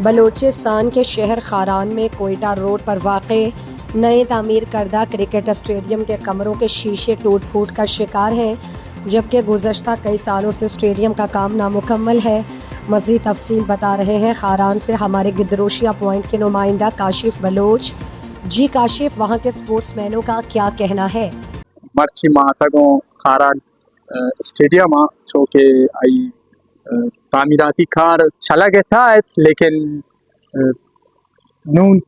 بلوچستان کے شہر خاران میں کوئٹہ روڈ پر واقع نئے تعمیر کردہ کرکٹ اسٹیڈیم کے کمروں کے شیشے ٹوٹ پھوٹ کا شکار ہیں، جبکہ گزشتہ کئی سالوں سے اسٹیڈیم کا کام نامکمل ہے۔ مزید تفصیل بتا رہے ہیں خاران سے ہمارے گدروشیہ پوائنٹ کے نمائندہ کاشف بلوچ۔ جی کاشف، وہاں کے سپورٹس مینوں کا کیا کہنا ہے؟ مرچی ماہتگوں خاران اسٹیڈیم چونکہ آئی تعمیراتی کار چلا گیا تھا لیکن نون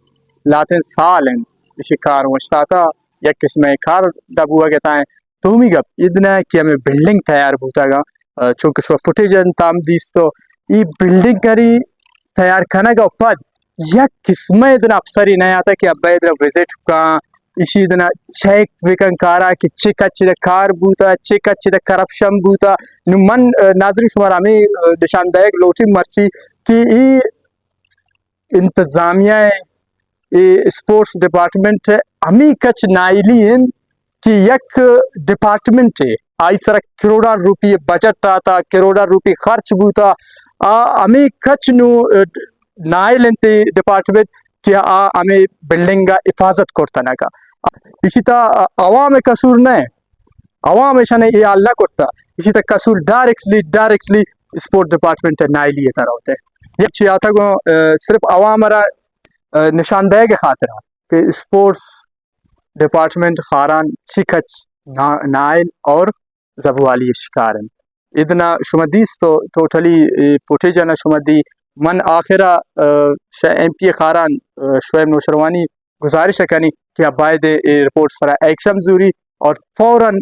لاتن سال ہیں اسی کار وشتا تھا یک قسم کار ڈب ہوا گیا ہے تو ہمی گپ ادنا کہ ہمیں بلڈنگ تیار ہوتا گا چونکہ شو فوٹیج تام دیس تو یہ بلڈنگ کری تیار کرنا گا پد یک قسم ادنا افسری نہیں آتا کہ ابا ادنا وزٹ کا اسی دنا چیک وکن کارا کہ چیک اچھی دا کار بوتا چیک اچھی دا کرپشن بوتا نو من ناظرین شمار ہمیں نشاندہی لوٹی مرچی کہ ای انتظامیہ اسپورٹس ڈپارٹمنٹ ہمیں کچ نائلی ہیں کہ یک ڈپارٹمنٹ ہے آئی سرا کروڑا روپی بجٹ آتا کروڑا روپی خرچ بوتا ہمیں کچ نو نائل انتے ڈپارٹمنٹ کہ ہمیں بلڈنگ کا حفاظت کرتا نکا اسی تا عوام قصور نہیں عوام ایشا نے یہ اللہ کرتا اسی تا قصور ڈائریکٹلی اسپورٹ ڈپارٹمنٹ نائلی یہ طرح ہوتا ہے یہ چی آتا گو صرف عوام را نشاندہی کے خاطر کہ اسپورٹس ڈپارٹمنٹ خاران چکچ نائل اور زبوالی شکار ہیں ادنا شمدیس تو ٹوٹلی فوٹیج ہے شمدی من آخرہ ایم پی خاران شعیب نوشروانی گزارش کنی کہ باید رپورٹ سرا ایکشن ضروری اور فوراً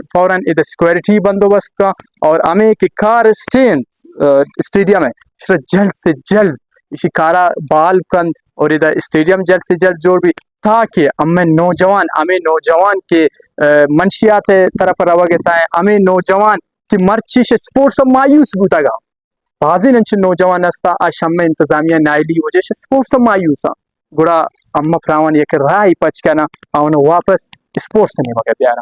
ادھر سیکورٹی بندوبست کا اور ہمیں کہ کار اسٹیڈیم ہے جلد سے جلد اسی کارا بال کن اور ادھر اسٹیڈیم جلد سے جلد جوڑ بھی تاکہ ہمیں نوجوان کے منشیات طرف روگتا ہے ہمیں نوجوان کی مرچی سے سپورٹس مایوس بوتا گا بازی ننچ نوجوان استا آج ہمیں انتظامیہ نائلی وجہ سے سپورٹس مایوسا گڑا اما فراوان یک رائی پچ کنا آنو واپس سپورٹس نہیں مگر دیارا